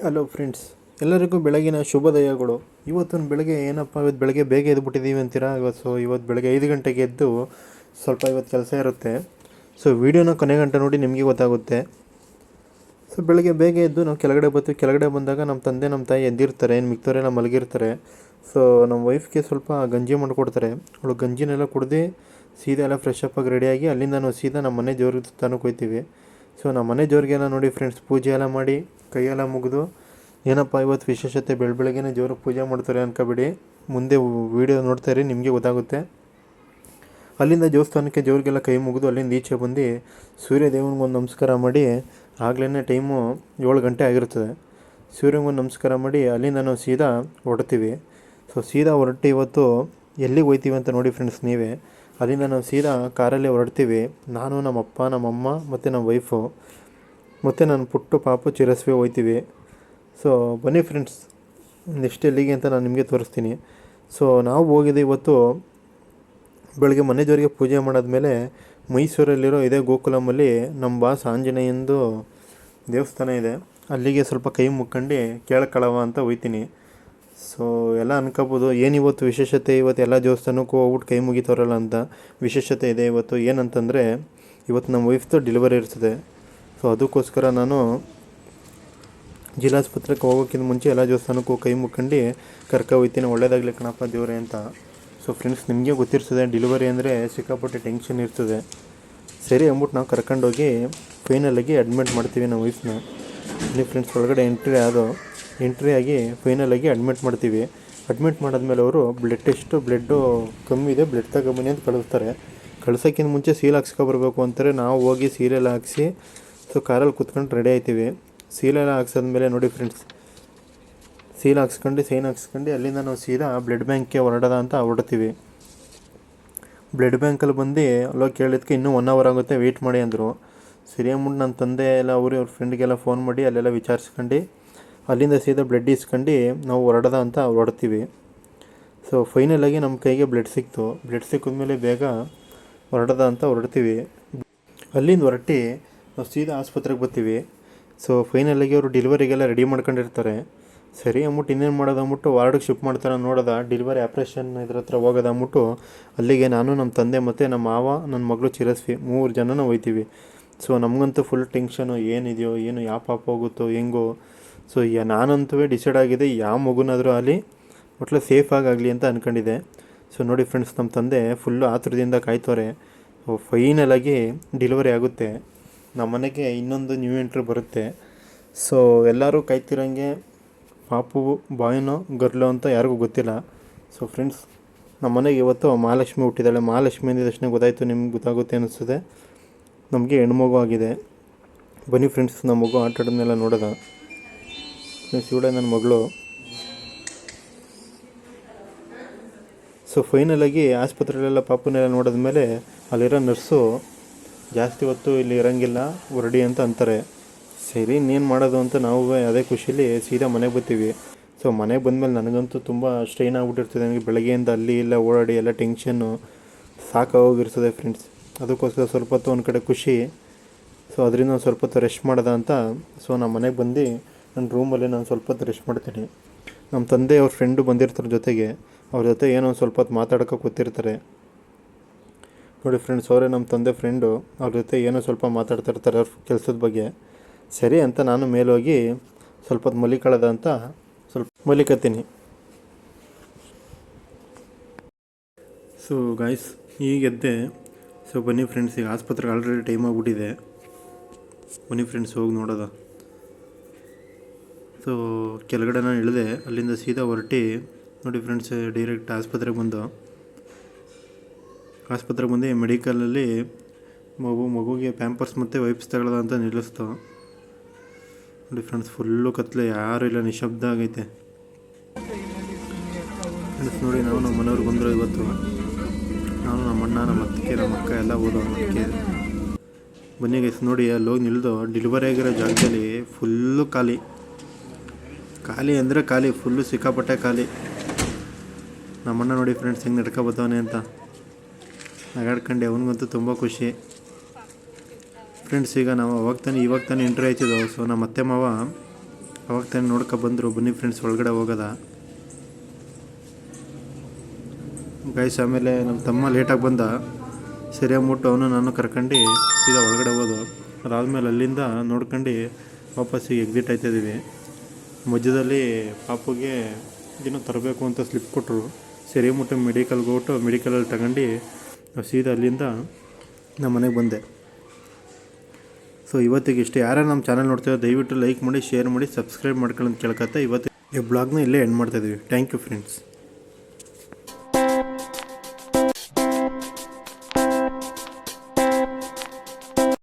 Hello friends, ಎಲ್ಲರಿಗೂ ಬೆಳಗಿನ ಶುಭೋದಯಗಳು. ಇವತ್ತು ಬೆಳಗ್ಗೆ ಏನಪ್ಪ, ಇವತ್ತು ಬೆಳಗ್ಗೆ ಬೇಗ ಎದ್ಬಿಟ್ಟಿದ್ದೀವಿ ಅಂತೀರಾ. ಇವತ್ತು ಬೆಳಗ್ಗೆ 5 ಗಂಟೆಗೆ ಎದ್ದು ಸ್ವಲ್ಪ ಇವತ್ತು ಕೆಲಸ ಇರುತ್ತೆ. ವೀಡಿಯೋನ ಕೊನೆ ಗಂಟೆ ನೋಡಿ ನಿಮಗೆ ಗೊತ್ತಾಗುತ್ತೆ. ಬೆಳಗ್ಗೆ ಬೇಗ ಎದ್ದು ನಾವು ಕೆಳಗಡೆ ಬರ್ತೀವಿ. ಕೆಳಗಡೆ ಬಂದಾಗ ನಮ್ಮ ತಂದೆ ನಮ್ಮ ತಾಯಿ ಎದ್ದಿರ್ತಾರೆ, ಮಿಕ್ತವರೆಲ್ಲ ಮಲಗಿರ್ತಾರೆ. ನಮ್ಮ ವೈಫ್ಗೆ ಸ್ವಲ್ಪ ಗಂಜಿ ಮಾಡಿಕೊಡ್ತಾರೆ. ಅವಳು ಗಂಜಿನೆಲ್ಲ ಕುಡ್ದು ಸೀದಾ ಎಲ್ಲ ಫ್ರೆಶ್ ಅಪ್ ಆಗಿ ರೆಡಿಯಾಗಿ ಅಲ್ಲಿಂದ ನಾವು ಸೀದಾ ನಮ್ಮ ಮನೆ ದೇವ್ರಿಗೆ ತನಕ ಹೋಗ್ತೀವಿ. ನಮ್ಮ ಮನೆ ದೇವ್ರಿಗೆಲ್ಲ ನೋಡಿ ಫ್ರೆಂಡ್ಸ್, ಪೂಜೆ ಎಲ್ಲ ಮಾಡಿ ಕೈಯೆಲ್ಲ ಮುಗಿದು, ಏನಪ್ಪ ಇವತ್ತು ವಿಶೇಷತೆ, ಬೆಳಗ್ಗೆನೇ ದೇವ್ರಿಗೆ ಪೂಜೆ ಮಾಡ್ತಾರೆ ಅನ್ಕೋಬೇಡಿ. ಮುಂದೆ ವೀಡಿಯೋ ನೋಡ್ತಾಯಿರಿ, ನಿಮಗೆ ಗೊತ್ತಾಗುತ್ತೆ. ಅಲ್ಲಿಂದ ದೇವಸ್ಥಾನಕ್ಕೆ ದೇವ್ರಿಗೆಲ್ಲ ಕೈ ಮುಗಿದು ಅಲ್ಲಿಂದ ಈಚೆ ಬಂದು ಸೂರ್ಯ ದೇವನಿಗೊಂದು ನಮಸ್ಕಾರ ಮಾಡಿ, ಆಗ್ಲೇ ಟೈಮು 7 ಗಂಟೆ ಆಗಿರ್ತದೆ. ಸೂರ್ಯನಿಗೊಂದು ನಮಸ್ಕಾರ ಮಾಡಿ ಅಲ್ಲಿಂದ ನಾವು ಸೀದಾ ಹೊರಡ್ತೀವಿ. ಸೀದಾ ಹೊರಟು ಇವತ್ತು ಎಲ್ಲಿಗೆ ಹೋಗ್ತೀವಿ ಅಂತ ನೋಡಿ ಫ್ರೆಂಡ್ಸ್ ನೀವೇ. ಅಲ್ಲಿಂದ ನಾವು ಸೀದಾ ಕಾರಲ್ಲಿ ಹೊರಡ್ತೀವಿ. ನಾನು, ನಮ್ಮಪ್ಪ, ನಮ್ಮಮ್ಮ ಮತ್ತು ನಮ್ಮ ವೈಫು ಮತ್ತು ನನ್ನ ಪುಟ್ಟು ಪಾಪು ಚಿರಸ್ವಿ ಹೋಗ್ತೀವಿ. ಬನ್ನಿ ಫ್ರೆಂಡ್ಸ್, ನೆಕ್ಸ್ಟ್ ಎಲ್ಲಿಗೆ ಅಂತ ನಾನು ನಿಮಗೆ ತೋರಿಸ್ತೀನಿ. ನಾವು ಹೋಗಿದ್ದೆ ಇವತ್ತು ಬೆಳಗ್ಗೆ ಮನೆ ದೇವರಿಗೆ ಪೂಜೆ ಮಾಡಾದ್ಮೇಲೆ ಮೈಸೂರಲ್ಲಿರೋ ಇದೇ ಗೋಕುಲಮಲ್ಲಿ ನಮ್ಮ ಬಾಸ್ ಆಂಜನೇಯಂದು ದೇವಸ್ಥಾನ ಇದೆ. ಅಲ್ಲಿಗೆ ಸ್ವಲ್ಪ ಕೈ ಮುಕ್ಕೊಂಡು ಕೇಳ್ಕೊಳ್ಳವ ಅಂತ ಹೋಗ್ತೀನಿ. ಎಲ್ಲ ಅನ್ಕೋಬೋದು, ಏನಿವತ್ತು ವಿಶೇಷತೆ, ಇವತ್ತು ಎಲ್ಲ ದೇವಸ್ಥಾನಕ್ಕೂ ಹೋಗ್ಬಿಟ್ಟು ಕೈ ಮುಗಿತವ್ರಲ್ಲ ಅಂತ. ವಿಶೇಷತೆ ಇದೆ ಇವತ್ತು. ಏನಂತಂದರೆ ಇವತ್ತು ನಮ್ಮ ವೈಫ್ದು ಡೆಲಿವರಿ ಇರ್ತದೆ. ಅದಕ್ಕೋಸ್ಕರ ನಾನು ಜಿಲ್ಲಾಸ್ಪತ್ರೆಗೆ ಹೋಗೋಕ್ಕಿಂತ ಮುಂಚೆ ಎಲ್ಲ ದೇವಸ್ಥಾನಕ್ಕೂ ಕೈ ಮುಕ್ಕೊಂಡು ಹೋಗ್ತೀನಿ. ಒಳ್ಳೇದಾಗಲಿ ಕಣಪ್ಪ ದೇವರೇ ಅಂತ. ಫ್ರೆಂಡ್ಸ್, ನಿಮಗೆ ಗೊತ್ತಿರ್ತದೆ, ಡೆಲಿವರಿ ಅಂದರೆ ಸಿಕ್ಕಾಪಟ್ಟೆ ಟೆನ್ಷನ್ ಇರ್ತದೆ. ಸರಿ ಅಂದ್ಬಿಟ್ಟು ನಾವು ಕರ್ಕೊಂಡೋಗಿ ಫೈನಲಾಗಿ ಅಡ್ಮಿಟ್ ಮಾಡ್ತೀವಿ ನಮ್ಮ ವೈಫ್ನ. ಇಲ್ಲಿ ಫ್ರೆಂಡ್ಸ್ ಒಳಗಡೆ ಎಂಟ್ರಿ ಆಗಿ ಫೈನಲಾಗಿ ಅಡ್ಮಿಟ್ ಮಾಡ್ತೀವಿ. ಅಡ್ಮಿಟ್ ಮಾಡಾದ್ಮೇಲೆ ಅವರು ಬ್ಲಡ್ಡು ಕಮ್ಮಿ ಇದೆ, ಬ್ಲಡ್ ತಗೊಬನ್ನಿ ಅಂತ ಕಳಿಸ್ತಾರೆ. ಕಳ್ಸೋಕ್ಕಿಂತ ಮುಂಚೆ ಸೀಲ್ ಹಾಕ್ಸ್ಕೊಬರ್ಬೇಕು ಅಂತಾರೆ. ನಾವು ಹೋಗಿ ಸೀಲೆಲ್ಲ ಹಾಕ್ಸಿ ಕಾರಲ್ಲಿ ಕೂತ್ಕೊಂಡು ರೆಡಿ ಆಯ್ತೀವಿ. ಸೀಲೆಲ್ಲ ಹಾಕ್ಸಾದ್ಮೇಲೆ ನೋಡಿ ಫ್ರೆಂಡ್ಸ್, ಸೀಲ್ ಹಾಕ್ಸ್ಕೊಂಡು ಸೈನ್ ಹಾಕ್ಸ್ಕೊಂಡು ಅಲ್ಲಿಂದ ನಾವು ಸೀದಾ ಬ್ಲಡ್ ಬ್ಯಾಂಕ್ಗೆ ಹೊರಡೋದ ಅಂತ ಹೊರಡ್ತೀವಿ. ಬ್ಲಡ್ ಬ್ಯಾಂಕಲ್ಲಿ ಬಂದು ಅಲ್ಲೋಗಿ ಕೇಳಿದ್ದಕ್ಕೆ ಇನ್ನೂ 1 ಅವರ್ ಆಗುತ್ತೆ, ವೆಯ್ಟ್ ಮಾಡಿ ಅಂದರು. ಸರಿ ಅಂದ್ಬಿಟ್ಟು ನನ್ನ ತಂದೆ ಎಲ್ಲ ಅವ್ರ ಫ್ರೆಂಡ್ಗೆಲ್ಲ ಫೋನ್ ಮಾಡಿ ಅಲ್ಲೆಲ್ಲ ವಿಚಾರಿಸ್ಕೊಂಡು ಅಲ್ಲಿಂದ ಸೀದಾ ಬ್ಲಡ್ ಇಸ್ಕೊಂಡು ನಾವು ಹೊರಡೋದ ಅಂತ ಹೊರಡ್ತೀವಿ. ಫೈನಲಾಗಿ ನಮ್ಮ ಕೈಗೆ ಬ್ಲಡ್ ಸಿಕ್ತು. ಬ್ಲಡ್ ಸಿಕ್ಕಿದ್ಮೇಲೆ ಬೇಗ ಹೊರಡೋದ ಅಂತ ಹೊರಡ್ತೀವಿ. ಅಲ್ಲಿಂದ ಹೊರಟಿ ನಾವು ಸೀದಾ ಆಸ್ಪತ್ರೆಗೆ ಬರ್ತೀವಿ. ಫೈನಲಾಗಿ ಅವರು ಡೆಲಿವರಿಗೆಲ್ಲ ರೆಡಿ ಮಾಡ್ಕೊಂಡಿರ್ತಾರೆ. ಸರಿ ಅಂದ್ಬಿಟ್ಟು ಇನ್ನೇನು ಮಾಡೋದು ಅಂದ್ಬಿಟ್ಟು ವಾರ್ಡಿಗೆ ಶಿಫ್ಟ್ ಮಾಡ್ತಾರೆ. ನೋಡೋದ ಡೆಲಿವರಿ ಆಪ್ರೇಷನ್ ಇದ್ರ ಹತ್ರ ಹೋಗೋದು ಅಂದ್ಬಿಟ್ಟು ಅಲ್ಲಿಗೆ ನಾನು, ನಮ್ಮ ತಂದೆ ಮತ್ತು ನಮ್ಮ ಮಾವ, ನನ್ನ ಮಗಳು ಚಿರಸ್ವಿ 3 ಜನನ ಹೋಗ್ತೀವಿ. ನಮಗಂತೂ ಫುಲ್ ಟೆನ್ಷನು, ಏನಿದೆಯೋ ಏನು, ಯಾವ ಪಾಪ ಹೋಗುತ್ತೋ ಹೆಂಗೋ. ನಾನಂತೂ ಡಿಸೈಡ್ ಆಗಿದೆ, ಯಾವ ಮಗುನಾದರೂ ಆಗಲಿ ಒಟ್ಲೆ ಸೇಫಾಗಿ ಆಗಲಿ ಅಂತ ಅಂದ್ಕೊಂಡಿದ್ದೆ. ನೋಡಿ ಫ್ರೆಂಡ್ಸ್, ನಮ್ಮ ತಂದೆ ಫುಲ್ಲು ಆತುರದಿಂದ ಕಾಯ್ತವ್ರೆ. ಫೈನಲಾಗಿ ಡೆಲಿವರಿ ಆಗುತ್ತೆ. ನಮ್ಮ ಮನೆಗೆ ಇನ್ನೊಂದು ನ್ಯೂ ಎಂಟ್ರಿ ಬರುತ್ತೆ. ಎಲ್ಲರೂ ಕಾಯ್ತಿರಂಗೆ ಪಾಪು ಬಾಯಿನೋ ಗರ್ಲೋ ಅಂತ ಯಾರಿಗೂ ಗೊತ್ತಿಲ್ಲ. ಫ್ರೆಂಡ್ಸ್, ನಮ್ಮ ಮನೆಗೆ ಇವತ್ತು ಮಹಾಲಕ್ಷ್ಮಿ ಹುಟ್ಟಿದ್ದಾಳೆ. ಮಹಾಲಕ್ಷ್ಮಿ ಅಂದಿದ ತಕ್ಷಣ ಗೊತ್ತಾಯಿತು, ನಿಮ್ಗೆ ಗೊತ್ತಾಗುತ್ತೆ ಅನ್ನಿಸ್ತದೆ, ನಮಗೆ ಹೆಣ್ಮಗು ಆಗಿದೆ. ಬನ್ನಿ ಫ್ರೆಂಡ್ಸ್, ನಮ್ಮ ಮಗು ಆಟ ಆಡೋದನ್ನೆಲ್ಲ ನೋಡೋದ. ಫ್ರೆಂಡ್ಸ್, ಇವಳೆ ನನ್ನ ಮಗಳು. ಫೈನಲಾಗಿ ಆಸ್ಪತ್ರೆಯಲ್ಲೆಲ್ಲ ಪಾಪುನೆಲ್ಲ ನೋಡಿದ್ಮೇಲೆ ಅಲ್ಲಿರೋ ನರ್ಸು ಜಾಸ್ತಿ ಹೊತ್ತು ಇಲ್ಲಿ ಇರೋಂಗಿಲ್ಲ, ಹೊರಡಿ ಅಂತ ಅಂತಾರೆ. ಸರಿ, ಇನ್ನೇನು ಮಾಡೋದು ಅಂತ ನಾವು ಅದೇ ಖುಷಿಲಿ ಸೀದಾ ಮನೆಗೆ ಬರ್ತೀವಿ. ಮನೆಗೆ ಬಂದಮೇಲೆ ನನಗಂತೂ ತುಂಬ ಸ್ಟ್ರೈನ್ ಆಗಿಬಿಟ್ಟಿರ್ತದೆ. ನನಗೆ ಬೆಳಗ್ಗೆಯಿಂದ ಅಲ್ಲಿ ಇಲ್ಲ ಓಡಾಡಿ ಎಲ್ಲ ಟೆನ್ಷನ್ನು ಸಾಕಾಗೋಗಿರ್ತದೆ ಫ್ರೆಂಡ್ಸ್. ಅದಕ್ಕೋಸ್ಕರ ಸ್ವಲ್ಪ ಹೊತ್ತು ಒಂದು ಕಡೆ ಖುಷಿ. ಅದರಿಂದ ಒಂದು ಸ್ವಲ್ಪ ಹೊತ್ತು ರೆಸ್ಟ್ ಮಾಡೋದ ಅಂತ ನಮ್ಮ ಮನೆಗೆ ಬಂದು ನನ್ನ ರೂಮಲ್ಲಿ ನಾನು ಸ್ವಲ್ಪ ಹೊತ್ತು ರೆಸ್ಟ್ ಮಾಡ್ತೀನಿ. ನಮ್ಮ ತಂದೆ ಅವ್ರ ಫ್ರೆಂಡು ಬಂದಿರ್ತಾರೆ ಜೊತೆಗೆ, ಅವ್ರ ಜೊತೆ ಏನೋ ಒಂದು ಸ್ವಲ್ಪ ಹೊತ್ತು ಮಾತಾಡೋಕೆ ಕೂತಿರ್ತಾರೆ. ನೋಡಿ ಫ್ರೆಂಡ್ಸ್, ಅವರೇ ನಮ್ಮ ತಂದೆ ಫ್ರೆಂಡು. ಅವ್ರ ಜೊತೆ ಏನೋ ಸ್ವಲ್ಪ ಮಾತಾಡ್ತಿರ್ತಾರೆ ಅವ್ರ ಕೆಲಸದ ಬಗ್ಗೆ. ಸರಿ ಅಂತ ನಾನು ಮೇಲೋಗಿ ಸ್ವಲ್ಪ ಹೊತ್ತು ಮಲಿಕೊಳ್ಳೋದ ಅಂತ ಸ್ವಲ್ಪ ಮಲಿಕತ್ತೀನಿ. ಗಾಯ್ಸ್, ಈಗ ಎದ್ದೆ. ಬನ್ನಿ ಫ್ರೆಂಡ್ಸ್, ಈಗ ಆಸ್ಪತ್ರೆಗೆ ಆಲ್ರೆಡಿ ಟೈಮ್ ಆಗಿಬಿಟ್ಟಿದೆ. ಬನ್ನಿ ಫ್ರೆಂಡ್ಸ್, ಹೋಗಿ ನೋಡೋದ. ಕೆಳಗಡೆ ನಾನು ಇಳಿದೆ, ಅಲ್ಲಿಂದ ಸೀದಾ ಹೊರಟಿ ನೋಡಿ ಫ್ರೆಂಡ್ಸ್, ಡೈರೆಕ್ಟ್ ಆಸ್ಪತ್ರೆಗೆ ಬಂದು ಮೆಡಿಕಲಲ್ಲಿ ಮಗುಗೆ ಪ್ಯಾಂಪರ್ಸ್ ಮತ್ತು ವೈಪ್ಸ್ ತಗೊಳ್ಳೋದ ಅಂತ ನಿಲ್ಲಿಸ್ತು. ನೋಡಿ ಫ್ರೆಂಡ್ಸ್, ಫುಲ್ಲು ಕತ್ಲೆ, ಯಾರೂ ಇಲ್ಲ, ನಿಶಬ್ದ ಆಗೈತೆ. ಫ್ರೆಂಡ್ಸ್ ನೋಡಿ, ನಾವು ನಮ್ಮ ಮನೆಯವ್ರಿಗೆ ಬಂದರು ಇವತ್ತು. ನಾನು, ನಮ್ಮ ಅಣ್ಣ, ನಮ್ಮ ಅತ್ತಿಗೆ, ನಮ್ಮ ಅಕ್ಕ ಎಲ್ಲ ಹೋದೋ ಅದಕ್ಕೆ. ಬನ್ನಿ ಗೈಸ್, ನೋಡಿ ಅಲ್ಲಿ ಹೋಗಿ ನಿಲ್ದು ಡೆಲಿವರಿ ಆಗಿರೋ ಜಾಗದಲ್ಲಿ ಫುಲ್ಲು ಖಾಲಿ ಅಂದರೆ ಖಾಲಿ, ಫುಲ್ಲು ಸಿಕ್ಕಾಪಟ್ಟೆ ಖಾಲಿ. ನಮ್ಮಣ್ಣ ನೋಡಿ ಫ್ರೆಂಡ್ಸ್ ಹೆಂಗೆ ನಡ್ಕೊಬತ್ತವನೆ ಅಂತ ನಗಾಡ್ಕೊಂಡು, ಅವನಿಗಂತೂ ತುಂಬ ಖುಷಿ. ಫ್ರೆಂಡ್ಸ್, ಈಗ ನಾವು ಇವಾಗ ತಾನೇ ಎಂಟ್ರಿ ಆಯ್ತಿದ್ದೋ. ನಮ್ಮ ಅತ್ತೆ ಮಾವ ಅವಾಗ ತಾನೇ ನೋಡ್ಕೊ ಬಂದರು. ಬನ್ನಿ ಫ್ರೆಂಡ್ಸ್ ಒಳಗಡೆ ಹೋಗೋದ ಗೈಸ್. ಆಮೇಲೆ ನಮ್ಮ ತಮ್ಮ ಲೇಟಾಗಿ ಬಂದ, ಸರಿ ಅಂದ್ಬಿಟ್ಟು ಅವನು ನಾನು ಕರ್ಕೊಂಡು ಸೀದಾ ಒಳಗಡೆ ಹೋದು. ಅದಾದಮೇಲೆ ಅಲ್ಲಿಂದ ನೋಡ್ಕೊಂಡು ವಾಪಸ್ಸಿಗೆ ಎಕ್ಸಿಟ್ ಆಯ್ತಾಯಿದ್ದೀವಿ. ಮಧ್ಯದಲ್ಲಿ ಪಾಪುಗೆ ಏನೋ ತರಬೇಕು ಅಂತ ಸ್ಲಿಪ್ ಕೊಟ್ಟರು. ಸರಿ ಅಂದ್ಬಿಟ್ಟು ಮೆಡಿಕಲ್ಗೆ ಹೋಗ್ಬಿಟ್ಟು ಮೆಡಿಕಲಲ್ಲಿ ತಗೊಂಡು ಸೀದಾ ಅಲ್ಲಿಂದ ನಮ್ಮ ಮನೆಗೆ ಬಂದೆ. ಸೊ ಇವತ್ತಿಗೆ ಇಷ್ಟೇ. ಯಾರು ನಮ್ಮ ಚಾನಲ್ ನೋಡ್ತೀರೋ ದಯವಿಟ್ಟು ಲೈಕ್ ಮಾಡಿ, ಶೇರ್ ಮಾಡಿ, ಸಬ್ಸ್ಕ್ರೈಬ್ ಮಾಡ್ಕೊಳ್ಳೋದು ಕೇಳ್ಕೊತಾ ಇವತ್ತು ಈ ಬ್ಲಾಗ್ನ ಇಲ್ಲೇ ಎಂಡ್ ಮಾಡ್ತಾಯಿದ್ದೀವಿ. Thank you friends.